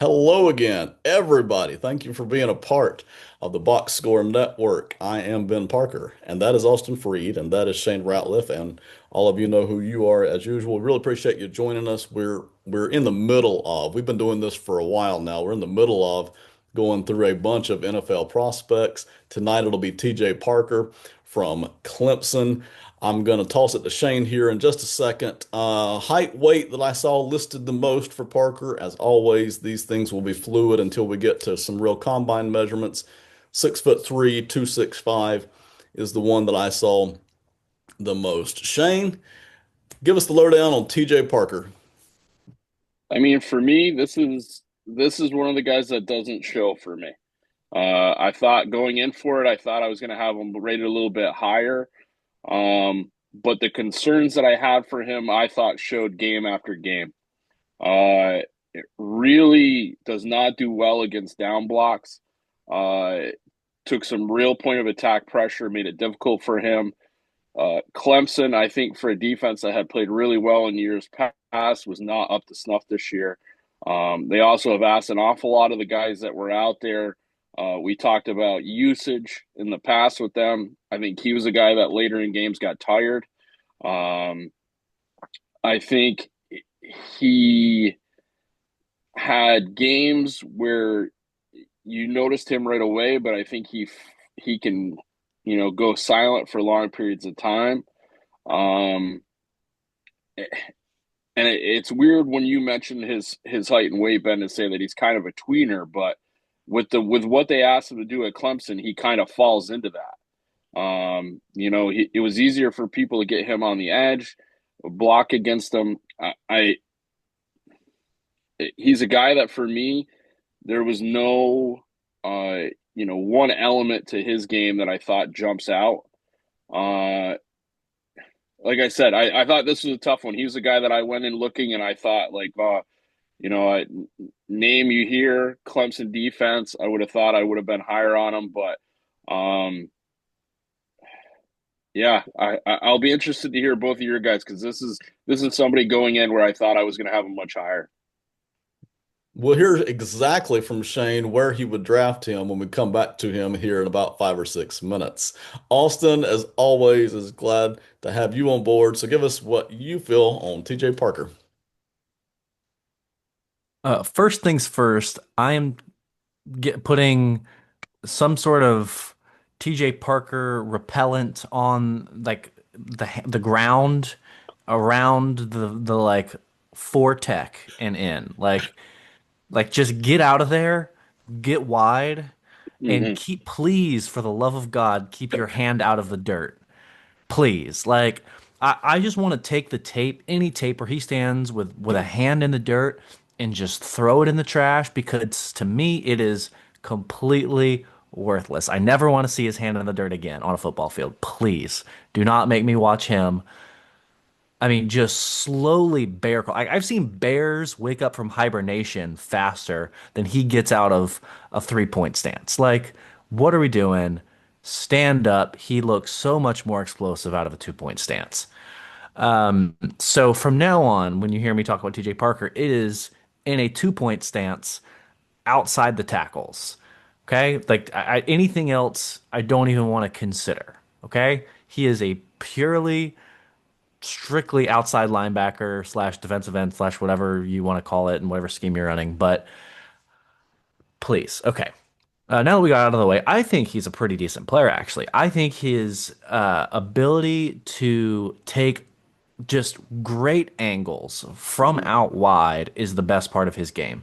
Hello again, everybody. Thank you for being a part of the Box Score Network. I am Ben Parker, and that is Austin Freed, and that is Shane Ratliff, and all of you know who you are as usual. We really appreciate you joining us. We're in the middle of, we've been doing this for a while now. We're in the middle of going through a bunch of NFL prospects. Tonight it'll be TJ Parker from Clemson. I'm going to toss it to Shane here in just a second. Height, weight that I saw listed the most for Parker. As always, these things will be fluid until we get to some real combine measurements. 6'3", 265 is the one that I saw the most. Shane, give us the lowdown on TJ Parker. I mean, for me, this is one of the guys that doesn't show for me. I thought going in for it, I thought I was going to have him rated a little bit higher. But the concerns that I had for him, I thought showed game after game. It really does not do well against down blocks. Took some real point of attack pressure, made it difficult for him. Clemson, I think, for a defense that had played really well in years past, was not up to snuff this year. They also have asked an awful lot of the guys that were out there. We talked about usage in the past with them. I think he was a guy that later in games got tired. Um, I think he had games where you noticed him right away, but I think he can, go silent for long periods of time. Um, and it's weird when you mention his height and weight, Ben, to say that he's kind of a tweener, but with what they asked him to do at Clemson, he kind of falls into that. It was easier for people to get him on the edge, block against him. He's a guy that for me, there was no, one element to his game that I thought jumps out. Uh, like I said, I thought this was a tough one. He was a guy that I went in looking and I thought like, I name you here, Clemson defense. I would have thought I would have been higher on him, but yeah, I'll be interested to hear both of your guys because this is somebody going in where I thought I was going to have him much higher. We'll hear exactly from Shane where he would draft him when we come back to him here in about 5 or 6 minutes. Austin, as always, is glad to have you on board. So give us what you feel on TJ Parker. First things first, I am putting some sort of TJ Parker repellent on like the ground around the like foretech and in. Like just get out of there, get wide, and Hmm. please, for the love of God, keep your hand out of the dirt. Please. Like I just want to take the tape, any tape where he stands with a hand in the dirt and just throw it in the trash because to me it is completely worthless. I never want to see his hand in the dirt again on a football field. Please do not make me watch him. I mean, just slowly bear crawl. I've seen bears wake up from hibernation faster than he gets out of a 3-point stance. Like, what are we doing? Stand up. He looks so much more explosive out of a 2-point stance. So from now on, when you hear me talk about TJ Parker, it is in a 2-point stance outside the tackles. Okay. Like anything else, I don't even want to consider. Okay. He is a purely, strictly outside linebacker slash defensive end slash whatever you want to call it and whatever scheme you're running. But please. Okay. Now that we got out of the way, I think he's a pretty decent player, actually. I think his ability to take just great angles from out wide is the best part of his game.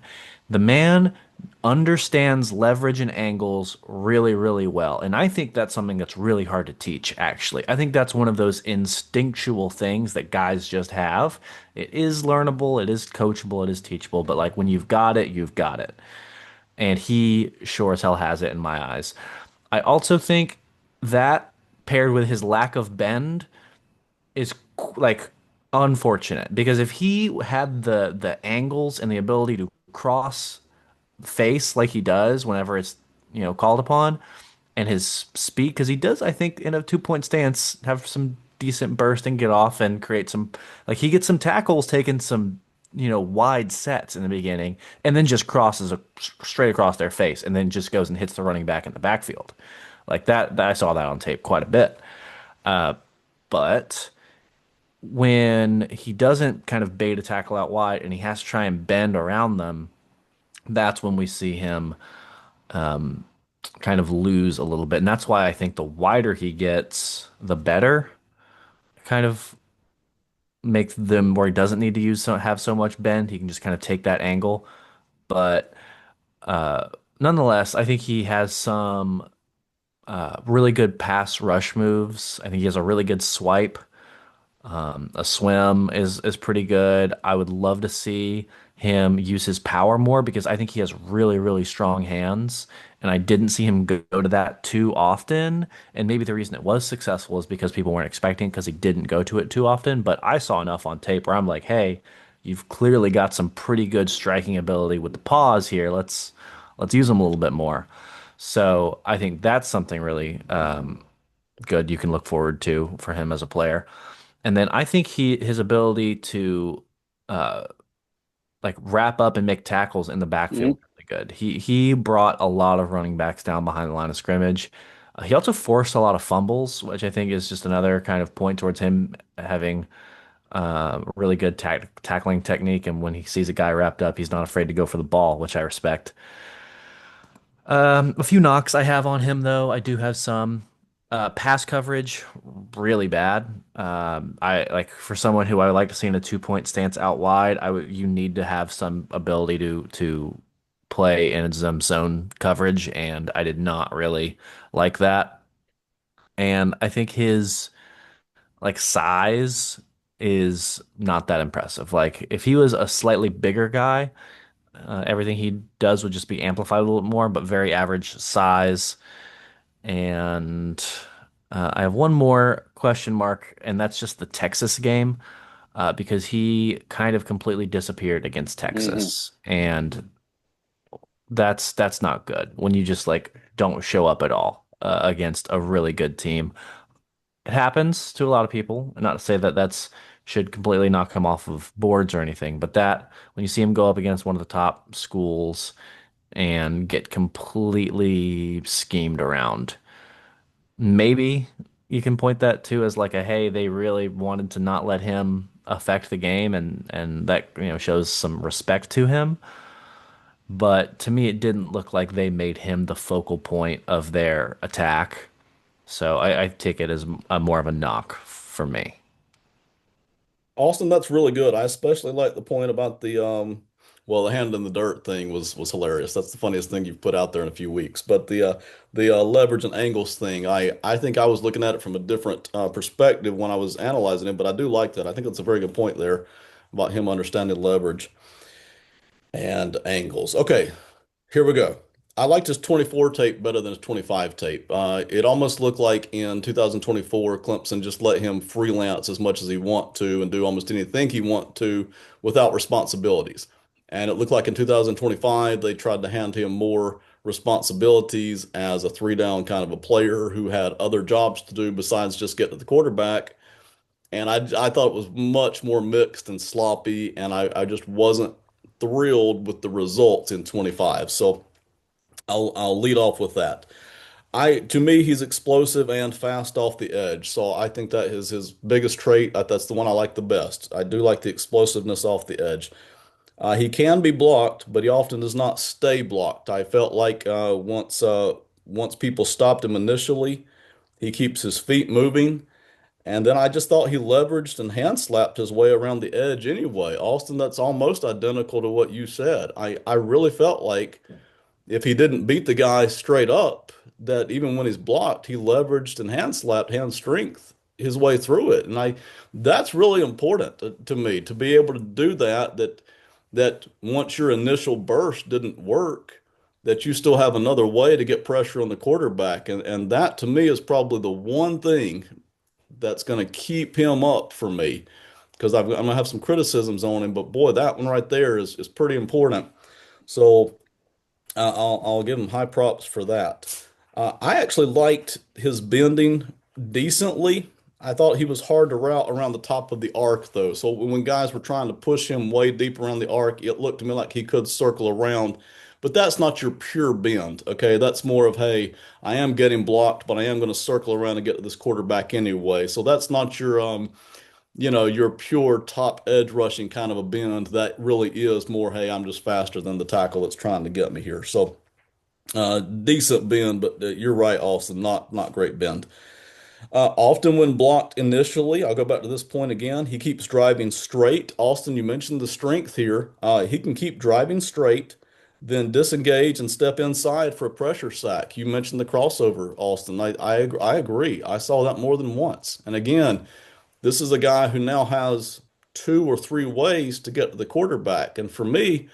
The man understands leverage and angles really, really well. And I think that's something that's really hard to teach, actually. I think that's one of those instinctual things that guys just have. It is learnable, it is coachable, it is teachable, but like when you've got it, you've got it. And he sure as hell has it in my eyes. I also think that paired with his lack of bend is like unfortunate because if he had the angles and the ability to cross face like he does whenever it's called upon and his speed because he does I think in a 2-point stance have some decent burst and get off and create some like he gets some tackles taking some wide sets in the beginning, and then just crosses straight across their face, and then just goes and hits the running back in the backfield. Like that I saw that on tape quite a bit. But when he doesn't kind of bait a tackle out wide and he has to try and bend around them, that's when we see him kind of lose a little bit. And that's why I think the wider he gets, the better. Kind of make them where he doesn't need to have so much bend. He can just kind of take that angle. But nonetheless, I think he has some really good pass rush moves. I think he has a really good swipe. A swim is pretty good. I would love to see him use his power more because I think he has really, really strong hands. And I didn't see him go to that too often. And maybe the reason it was successful is because people weren't expecting because he didn't go to it too often. But I saw enough on tape where I'm like, hey, you've clearly got some pretty good striking ability with the paws here. Let's use them a little bit more. So I think that's something really good you can look forward to for him as a player. And then I think his ability to uh like wrap up and make tackles in the backfield Mhm. really good. He brought a lot of running backs down behind the line of scrimmage. He also forced a lot of fumbles, which I think is just another kind of point towards him having really good tackling technique. And when he sees a guy wrapped up, he's not afraid to go for the ball, which I respect. A few knocks I have on him though. I do have some pass coverage, really bad. I like for someone who I would like to see in a 2 point stance out wide. You need to have some ability to play in some zone coverage, and I did not really like that. And I think his like size is not that impressive. Like if he was a slightly bigger guy, everything he does would just be amplified a little bit more, but very average size. And I have one more question mark, and that's just the Texas game, because he kind of completely disappeared against Mhm. Texas, and that's not good when you just like don't show up at all against a really good team. It happens to a lot of people, and not to say that that's should completely knock him off of boards or anything, but that when you see him go up against one of the top schools and get completely schemed around. Maybe you can point that to as like a hey, they really wanted to not let him affect the game and that shows some respect to him. But to me it didn't look like they made him the focal point of their attack. So I take it as a more of a knock for me. Austin, that's really good. I especially like the point about well, the hand in the dirt thing was hilarious. That's the funniest thing you've put out there in a few weeks. But the leverage and angles thing, I think I was looking at it from a different perspective when I was analyzing it, but I do like that. I think that's a very good point there about him understanding leverage and angles. Okay, here we go. I liked his 24 tape better than his 25 tape. It almost looked like in 2024, Clemson just let him freelance as much as he want to and do almost anything he want to without responsibilities. And it looked like in 2025, they tried to hand him more responsibilities as a three down kind of a player who had other jobs to do besides just get to the quarterback. And I thought it was much more mixed and sloppy, and I just wasn't thrilled with the results in 25. So I'll lead off with that. To me he's explosive and fast off the edge. So I think that is his biggest trait. That's the one I like the best. I do like the explosiveness off the edge. He can be blocked, but he often does not stay blocked. I felt like once people stopped him initially, he keeps his feet moving. And then I just thought he leveraged and hand slapped his way around the edge anyway. Austin, that's almost identical to what you said. I really felt like if he didn't beat the guy straight up, that even when he's blocked, he leveraged and hand slapped hand strength his way through it. And that's really important to me to be able to do that, that once your initial burst didn't work, that you still have another way to get pressure on the quarterback. And that to me is probably the one thing that's going to keep him up for me because I'm going to have some criticisms on him, but boy, that one right there is pretty important. So I'll give him high props for that. I actually liked his bending decently. I thought he was hard to route around the top of the arc, though. So when guys were trying to push him way deep around the arc, it looked to me like he could circle around. But that's not your pure bend, okay? That's more of, hey, I am getting blocked, but I am going to circle around and get to this quarterback anyway. So that's not your, your pure top edge rushing kind of a bend. That really is more, hey, I'm just faster than the tackle that's trying to get me here. So decent bend, but you're right, Austin, not great bend. Often when blocked initially, I'll go back to this point again. He keeps driving straight. Austin, you mentioned the strength here. He can keep driving straight, then disengage and step inside for a pressure sack. You mentioned the crossover, Austin. I agree. I saw that more than once. And again, this is a guy who now has two or three ways to get to the quarterback. And for me,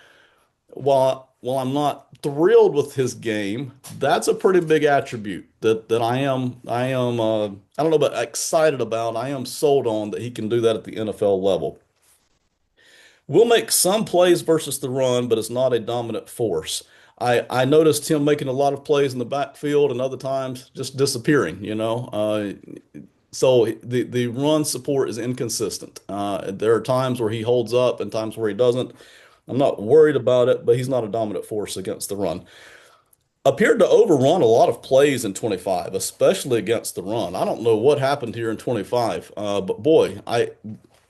while I'm not thrilled with his game, that's a pretty big attribute that I don't know about excited about. I am sold on that he can do that at the NFL level. Will make some plays versus the run, but it's not a dominant force. I noticed him making a lot of plays in the backfield and other times just disappearing, so the run support is inconsistent. There are times where he holds up and times where he doesn't. I'm not worried about it, but he's not a dominant force against the run. Appeared to overrun a lot of plays in 25, especially against the run. I don't know what happened here in 25, but boy, I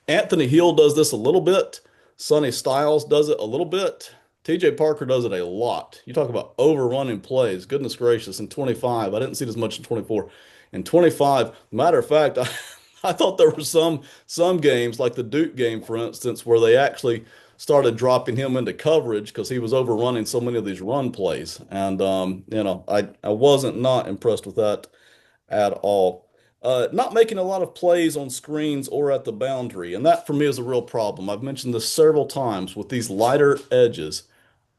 Anthony Hill does this a little bit. Sonny Styles does it a little bit. TJ Parker does it a lot. You talk about overrunning plays. Goodness gracious, in 25, I didn't see it as much in 24. In 25, matter of fact, I thought there were some games, like the Duke game, for instance, where they actually started dropping him into coverage because he was overrunning so many of these run plays. And I wasn't not impressed with that at all. Not making a lot of plays on screens or at the boundary, and that for me is a real problem. I've mentioned this several times with these lighter edges.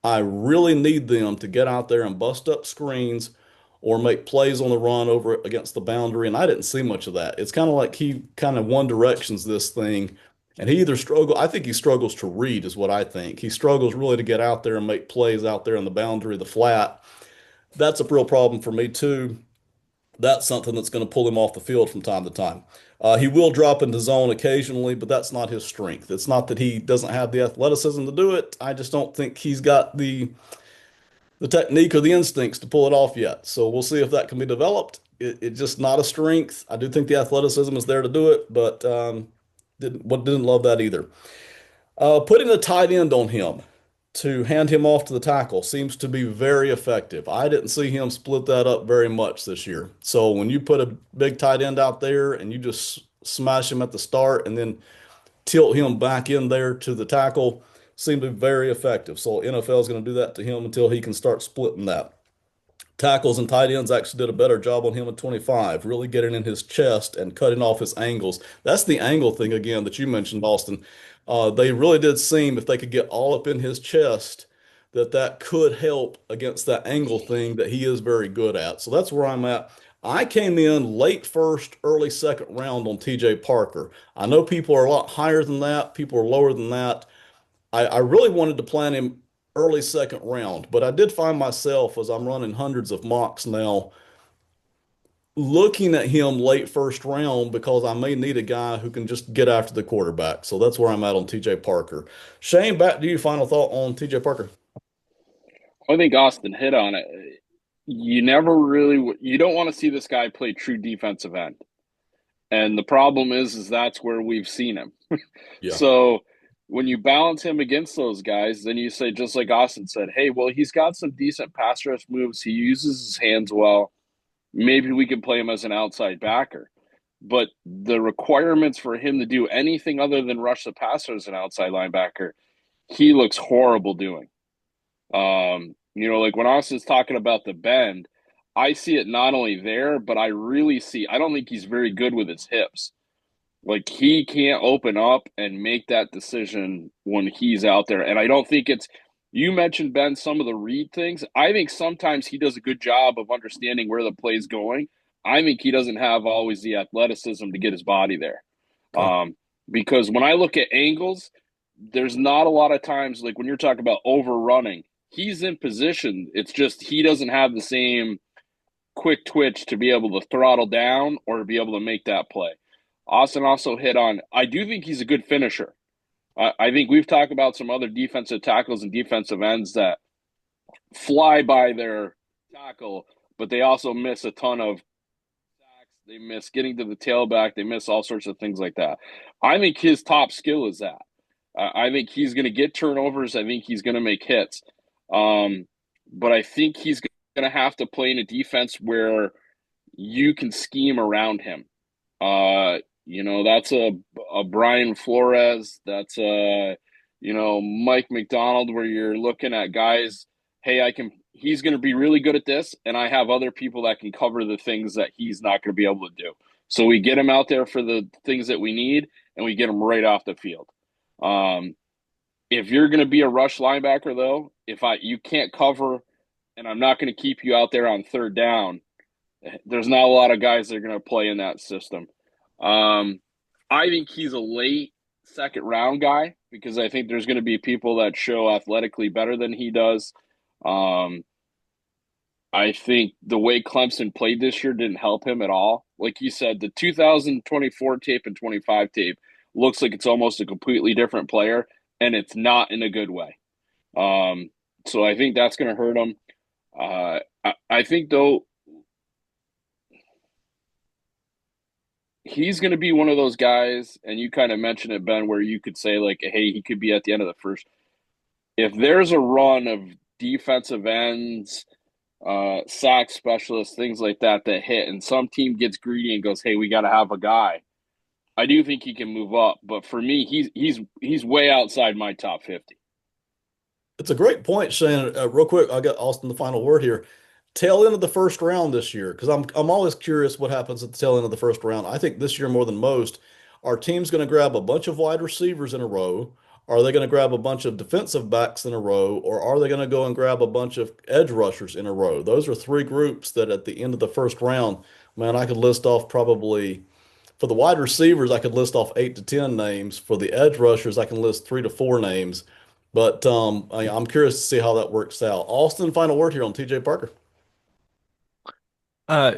I really need them to get out there and bust up screens or make plays on the run over against the boundary, and I didn't see much of that. It's kind of like he kind of one directions this thing, and I think he struggles to read, is what I think. He struggles really to get out there and make plays out there on the boundary, the flat. That's a real problem for me too. That's something that's going to pull him off the field from time to time. He will drop into zone occasionally, but that's not his strength. It's not that he doesn't have the athleticism to do it. I just don't think he's got the technique or the instincts to pull it off yet. So we'll see if that can be developed. It's just not a strength. I do think the athleticism is there to do it, but didn't love that either. Putting a tight end on him to hand him off to the tackle seems to be very effective. I didn't see him split that up very much this year. So when you put a big tight end out there and you just smash him at the start and then tilt him back in there to the tackle, seemed to be very effective. So NFL is going to do that to him until he can start splitting that. Tackles and tight ends actually did a better job on him at 25, really getting in his chest and cutting off his angles. That's the angle thing again that you mentioned, Austin. They really did seem if they could get all up in his chest, that could help against that angle thing that he is very good at. So that's where I'm at. I came in late first, early second round on TJ Parker. I know people are a lot higher than that. People are lower than that. I really wanted to plan him early second round, but I did find myself as I'm running hundreds of mocks now, looking at him late first round because I may need a guy who can just get after the quarterback. So that's where I'm at on TJ Parker. Shane, back to you. Final thought on TJ Parker. I think Austin hit on it. You don't want to see this guy play true defensive end. And the problem is that's where we've seen him. Yeah. So when you balance him against those guys, then you say, just like Austin said, hey, well, he's got some decent pass rush moves. He uses his hands well. Maybe we can play him as an outside backer. But the requirements for him to do anything other than rush the passer as an outside linebacker, he looks horrible doing. Like when Austin's talking about the bend, I see it not only there, but I don't think he's very good with his hips. Like he can't open up and make that decision when he's out there. And I don't think you mentioned, Ben, some of the read things. I think sometimes he does a good job of understanding where the play's going. I think he doesn't have always the athleticism to get his body there. Okay. Because when I look at angles, there's not a lot of times, like when you're talking about overrunning, he's in position. It's just he doesn't have the same quick twitch to be able to throttle down or to be able to make that play. Austin also hit on. I do think he's a good finisher. I think we've talked about some other defensive tackles and defensive ends that fly by their tackle, but they also miss a ton of sacks. They miss getting to the tailback. They miss all sorts of things like that. I think his top skill is that. I think he's going to get turnovers. I think he's going to make hits. Um, but I think he's going to have to play in a defense where you can scheme around him. That's a Brian Flores. That's a Mike McDonald, where you're looking at guys. Hey, I can. He's going to be really good at this, and I have other people that can cover the things that he's not going to be able to do. So we get him out there for the things that we need, and we get him right off the field. Um, if you're going to be a rush linebacker, though, if you can't cover, and I'm not going to keep you out there on third down, there's not a lot of guys that are going to play in that system. Um, I think he's a late second round guy because I think there's going to be people that show athletically better than he does. Um, I think the way Clemson played this year didn't help him at all. Like you said, the 2024 tape and 25 tape looks like it's almost a completely different player, and it's not in a good way. Um, so I think that's going to hurt him. I think, though, he's going to be one of those guys, and you kind of mentioned it, Ben, where you could say, like, hey, he could be at the end of the first. If there's a run of defensive ends, sack specialists, things like that that hit, and some team gets greedy and goes, hey, we got to have a guy, I do think he can move up. But for me, he's way outside my top 50. It's a great point, Shane. Real quick, I got Austin the final word here. Tail end of the first round this year, because I'm always curious what happens at the tail end of the first round. I think this year more than most, our team's going to grab a bunch of wide receivers in a row. Are they going to grab a bunch of defensive backs in a row, or are they going to go and grab a bunch of edge rushers in a row? Those are three groups that at the end of the first round, man, I could list off probably for the wide receivers, I could list off 8 to 10 names. For the edge rushers, I can list 3 to 4 names. But I'm curious to see how that works out. Austin, final word here on TJ Parker. Uh,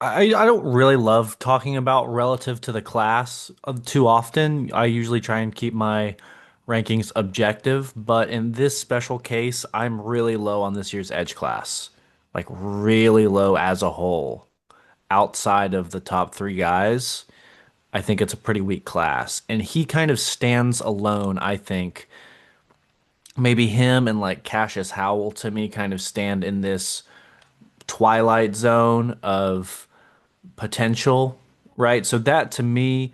I don't really love talking about relative to the class too often. I usually try and keep my rankings objective, but in this special case, I'm really low on this year's edge class. Like really low as a whole. Outside of the top three guys, I think it's a pretty weak class. And he kind of stands alone, I think. Maybe him and like Cassius Howell to me kind of stand in this twilight zone of potential, right? So that to me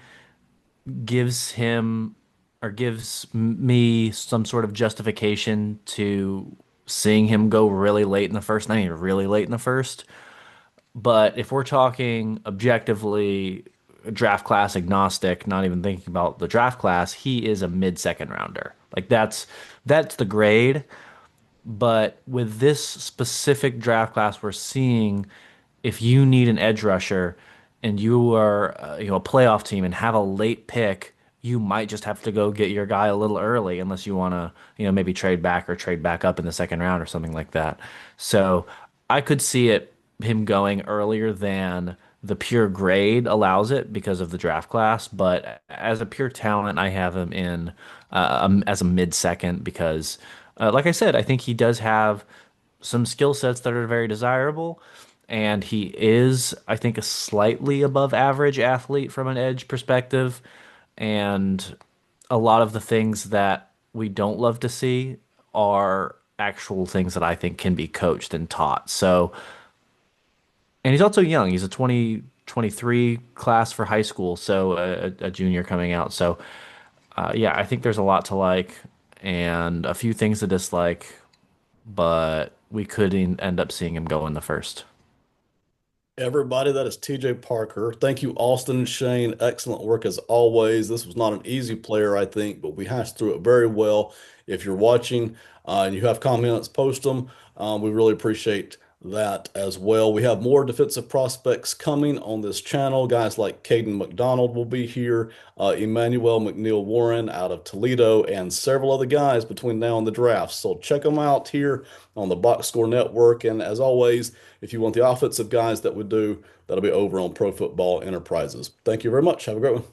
gives him or gives me some sort of justification to seeing him go really late in the first, not even really late in the first. But if we're talking objectively draft class agnostic, not even thinking about the draft class, he is a mid-second rounder. Like that's the grade. But with this specific draft class we're seeing, if you need an edge rusher and you are a playoff team and have a late pick, you might just have to go get your guy a little early unless you want to, maybe trade back or trade back up in the second round or something like that. So I could see him going earlier than the pure grade allows it because of the draft class, but as a pure talent, I have him in as a mid second because, like I said, I think he does have some skill sets that are very desirable. And he is, I think, a slightly above average athlete from an edge perspective. And a lot of the things that we don't love to see are actual things that I think can be coached and taught. So, and he's also young. He's a 2023 class for high school, so a junior coming out. So, yeah, I think there's a lot to like and a few things to dislike, but we could end up seeing him go in the first. Everybody, that is TJ Parker. Thank you, Austin and Shane. Excellent work as always. This was not an easy player, I think, but we hashed through it very well. If you're watching and you have comments, post them. We really appreciate that as well. We have more defensive prospects coming on this channel. Guys like Caden McDonald will be here, Emmanuel McNeil Warren out of Toledo, and several other guys between now and the draft. So check them out here on the Box Score Network. And as always, if you want the offensive guys that we do, that'll be over on Pro Football Enterprises. Thank you very much. Have a great one.